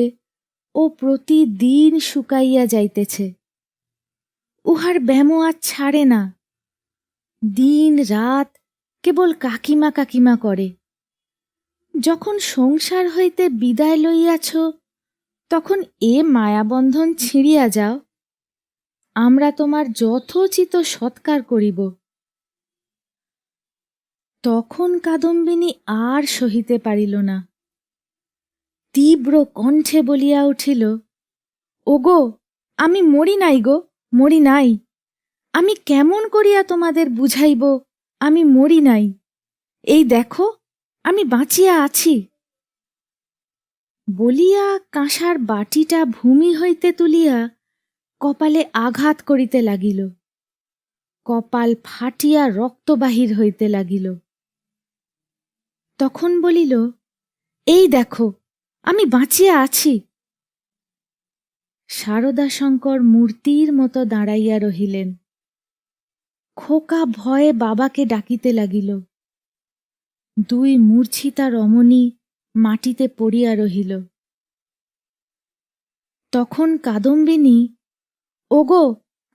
ও প্রতিদিন শুকাইয়া যাইতেছে। উহার ব্যামো আজ ছাড়ে না, দিন রাত কেবল কাকিমা কাকিমা করে। যখন সংসার হইতে বিদায় লইয়াছ, তখন এ মায়াবন্ধন ছিঁড়িয়া যাও, আমরা তোমার যথোচিত সৎকার করিব। তখন কাদম্বিনী আর সহিতে পারিল না, তীব্র কণ্ঠে বলিয়া উঠিল, ওগো, আমি মরি নাই গো, মরি নাই। আমি কেমন করিয়া তোমাদের বুঝাইব আমি মরি নাই? এই দেখো, আমি বাঁচিয়া আছি। বলিয়া কাঁসার বাটিটা ভূমি হইতে তুলিয়া কপালে আঘাত করিতে লাগিল। কপাল ফাটিয়া রক্ত বাহির হইতে লাগিল। তখন বলিল, এই দেখো, আমি বাঁচিয়া আছি। শারদাশঙ্কর মূর্তির মতো দাঁড়াইয়া রহিলেন। খোকা ভয়ে বাবাকে ডাকিতে লাগিল। দুই মূর্ছিতা রমণী মাটিতে পড়িয়া রহিল। তখন কাদম্বিনী, ওগো,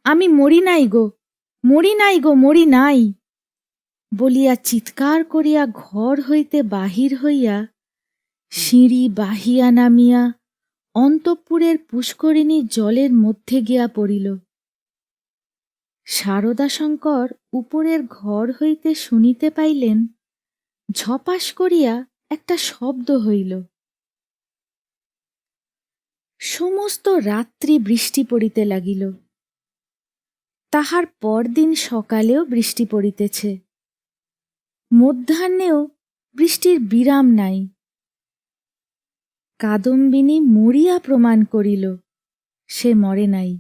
আমি মরি নাই গো, মরি নাই গো, মরি নাই বলিয়া চিৎকার করিয়া ঘর হইতে বাহির হইয়া সিঁড়ি বাহিয়া নামিয়া অন্তঃপুরের পুষ্করিণী জলের মধ্যে গিয়া পড়িল। শারদাশঙ্কর উপরের ঘর হইতে শুনিতে পাইলেন ঝপাস করিয়া একটা শব্দ হইল। সমস্ত রাত্রি বৃষ্টি পড়িতে লাগিল। তাহার পরদিন সকালেও বৃষ্টি পড়িতেছে, মধ্যাহ্নেও বৃষ্টির বিরাম নাই। কাদম্বিনী মরিয়া প্রমাণ করিল সে মরে নাই।